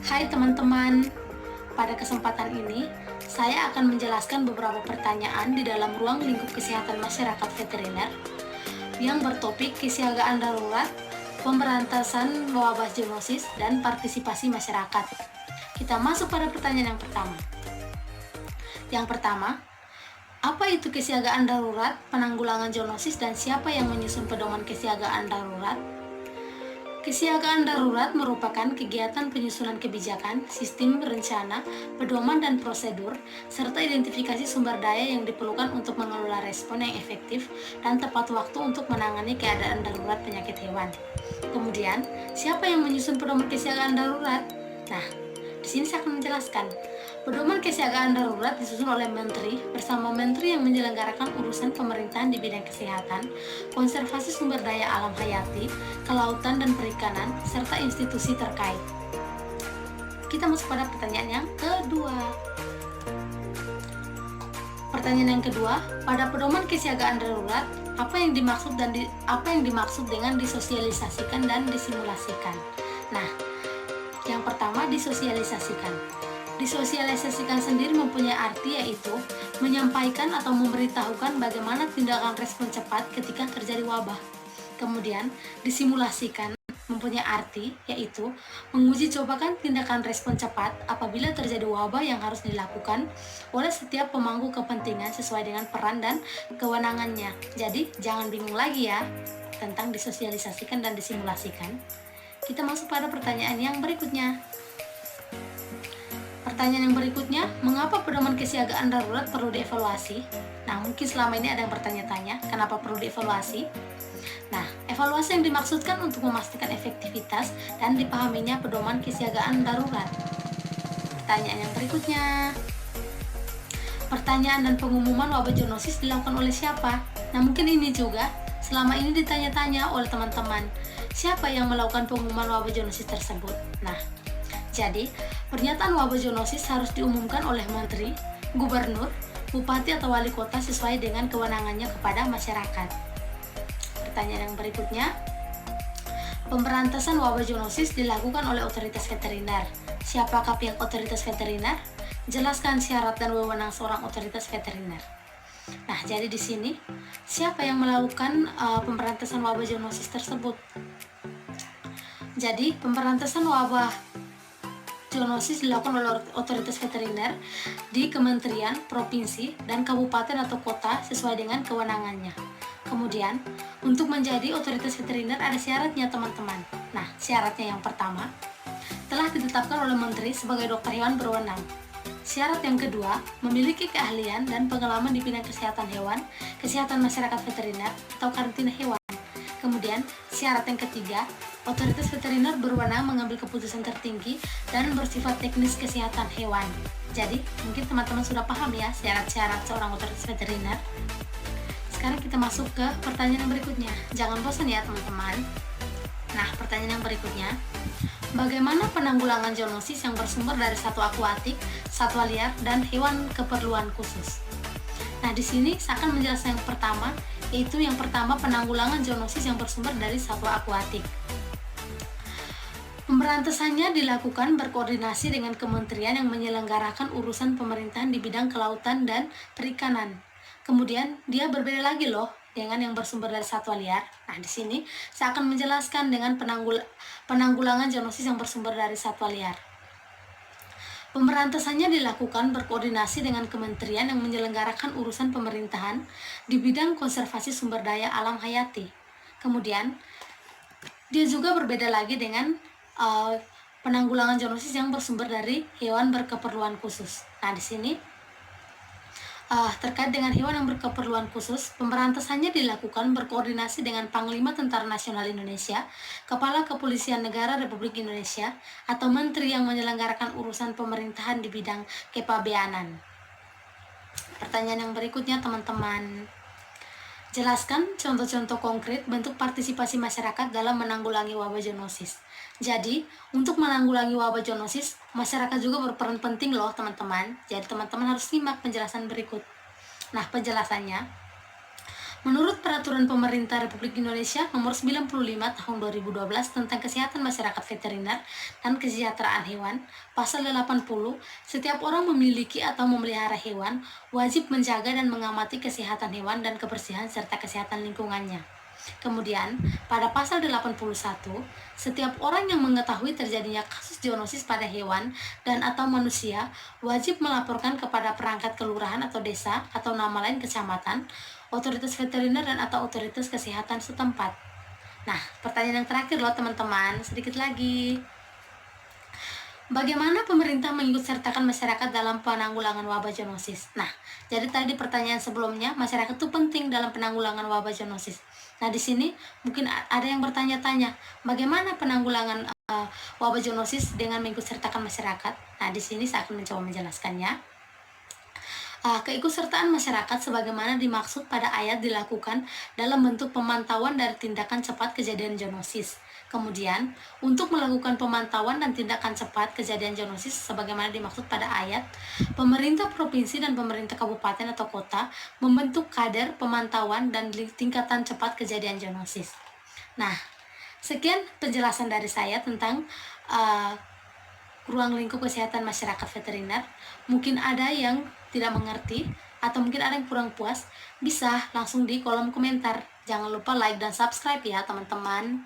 Hai teman-teman, pada kesempatan ini saya akan menjelaskan beberapa pertanyaan di dalam ruang lingkup kesehatan masyarakat veteriner yang bertopik kesiagaan darurat, pemberantasan wabah zoonosis, dan partisipasi masyarakat. Kita masuk pada pertanyaan yang pertama. Yang pertama, apa itu kesiagaan darurat, penanggulangan zoonosis, dan siapa yang menyusun pedoman kesiagaan darurat? Kesiagaan darurat merupakan kegiatan penyusunan kebijakan, sistem rencana, pedoman dan prosedur, serta identifikasi sumber daya yang diperlukan untuk mengelola respon yang efektif dan tepat waktu untuk menangani keadaan darurat penyakit hewan. Kemudian, siapa yang menyusun pedoman kesiagaan darurat? Nah, di sini saya akan menjelaskan. Pedoman kesiagaan darurat disusun oleh Menteri bersama Menteri yang menyelenggarakan urusan pemerintahan di bidang kesehatan, konservasi sumber daya alam hayati, kelautan dan perikanan, serta institusi terkait. Kita masuk pada pertanyaan yang kedua. Pertanyaan yang kedua, pada pedoman kesiagaan darurat, apa yang dimaksud dengan disosialisasikan dan disimulasikan? Nah, yang pertama, disosialisasikan. Disosialisasikan sendiri mempunyai arti yaitu menyampaikan atau memberitahukan bagaimana tindakan respon cepat ketika terjadi wabah. Kemudian, disimulasikan mempunyai arti yaitu menguji cobakan tindakan respon cepat apabila terjadi wabah yang harus dilakukan oleh setiap pemangku kepentingan sesuai dengan peran dan kewenangannya. Jadi, jangan bingung lagi ya tentang disosialisasikan dan disimulasikan. Kita masuk pada pertanyaan yang berikutnya. Pertanyaan yang berikutnya, mengapa pedoman kesiagaan darurat perlu dievaluasi? Nah, mungkin selama ini ada yang bertanya-tanya, kenapa perlu dievaluasi? Nah, evaluasi yang dimaksudkan untuk memastikan efektivitas dan dipahaminya pedoman kesiagaan darurat. Pertanyaan yang berikutnya, pertanyaan dan pengumuman wabah zoonosis dilakukan oleh siapa? Nah, mungkin ini juga selama ini ditanya-tanya oleh teman-teman, siapa yang melakukan pengumuman wabah zoonosis tersebut? Nah, jadi, pernyataan wabah zoonosis harus diumumkan oleh menteri, gubernur, bupati atau wali kota sesuai dengan kewenangannya kepada masyarakat. Pertanyaan yang berikutnya, pemberantasan wabah zoonosis dilakukan oleh otoritas veteriner. Siapakah pihak otoritas veteriner? Jelaskan syarat dan wewenang seorang otoritas veteriner. Nah, jadi di sini siapa yang melakukan pemberantasan wabah zoonosis tersebut? Jadi, pemberantasan wabah zoonosis dilakukan oleh otoritas veteriner di kementerian, provinsi, dan kabupaten atau kota sesuai dengan kewenangannya. Kemudian, untuk menjadi otoritas veteriner ada syaratnya teman-teman. Nah, syaratnya yang pertama, telah ditetapkan oleh menteri sebagai dokter hewan berwenang. Syarat yang kedua, memiliki keahlian dan pengalaman di bidang kesehatan hewan, kesehatan masyarakat veteriner, atau karantina hewan. Kemudian, syarat yang ketiga, otoritas veteriner berwenang mengambil keputusan tertinggi dan bersifat teknis kesehatan hewan. Jadi, mungkin teman-teman sudah paham ya syarat-syarat seorang otoritas veteriner. Sekarang kita masuk ke pertanyaan yang berikutnya. Jangan bosan ya teman-teman. Nah, pertanyaan yang berikutnya, bagaimana penanggulangan zoonosis yang bersumber dari satwa akuatik, satwa liar, dan hewan keperluan khusus? Nah, di sini saya akan menjelaskan yang pertama, yaitu yang pertama penanggulangan zoonosis yang bersumber dari satwa akuatik. Pemberantasannya dilakukan berkoordinasi dengan kementerian yang menyelenggarakan urusan pemerintahan di bidang kelautan dan perikanan. Kemudian dia berbeda lagi loh dengan yang bersumber dari satwa liar. Nah, di sini saya akan menjelaskan dengan penanggulangan zoonosis yang bersumber dari satwa liar. Pemberantasannya dilakukan berkoordinasi dengan kementerian yang menyelenggarakan urusan pemerintahan di bidang konservasi sumber daya alam hayati. Kemudian, dia juga berbeda lagi dengan penanggulangan zoonosis yang bersumber dari hewan berkeperluan khusus. Nah, di sini terkait dengan hewan yang berkeperluan khusus, pemberantasannya dilakukan berkoordinasi dengan Panglima Tentara Nasional Indonesia, Kepala Kepolisian Negara Republik Indonesia, atau Menteri yang menyelenggarakan urusan pemerintahan di bidang kepabeanan. Pertanyaan yang berikutnya teman-teman, jelaskan contoh-contoh konkret bentuk partisipasi masyarakat dalam menanggulangi wabah zoonosis. Jadi, untuk menanggulangi wabah zoonosis, masyarakat juga berperan penting loh teman-teman. Jadi, teman-teman harus simak penjelasan berikut. Nah, penjelasannya, Menurut Peraturan Pemerintah Republik Indonesia Nomor 95 Tahun 2012 tentang Kesehatan Masyarakat Veteriner dan Kesejahteraan Hewan, Pasal 80, setiap orang memiliki atau memelihara hewan wajib menjaga dan mengamati kesehatan hewan dan kebersihan serta kesehatan lingkungannya. Kemudian, pada pasal 81, setiap orang yang mengetahui terjadinya kasus zoonosis pada hewan dan atau manusia wajib melaporkan kepada perangkat kelurahan atau desa atau nama lain kecamatan, otoritas veteriner dan atau otoritas kesehatan setempat. Nah, pertanyaan yang terakhir loh teman-teman, sedikit lagi. Bagaimana pemerintah mengikut sertakan masyarakat dalam penanggulangan wabah zoonosis? Nah, jadi tadi pertanyaan sebelumnya, masyarakat itu penting dalam penanggulangan wabah zoonosis. Nah, di sini mungkin ada yang bertanya-tanya, bagaimana penanggulangan wabah zoonosis dengan mengikut sertakan masyarakat? Nah, di sini saya akan mencoba menjelaskannya. Keikutsertaan masyarakat sebagaimana dimaksud pada ayat dilakukan dalam bentuk pemantauan dari tindakan cepat kejadian zoonosis. Kemudian, untuk melakukan pemantauan dan tindakan cepat kejadian zoonosis sebagaimana dimaksud pada ayat, pemerintah provinsi dan pemerintah kabupaten atau kota membentuk kader pemantauan dan tingkatan cepat kejadian zoonosis. Nah, sekian penjelasan dari saya tentang ruang lingkup kesehatan masyarakat veteriner. Mungkin ada yang tidak mengerti atau mungkin ada yang kurang puas, bisa langsung di kolom komentar. Jangan lupa like dan subscribe ya teman-teman.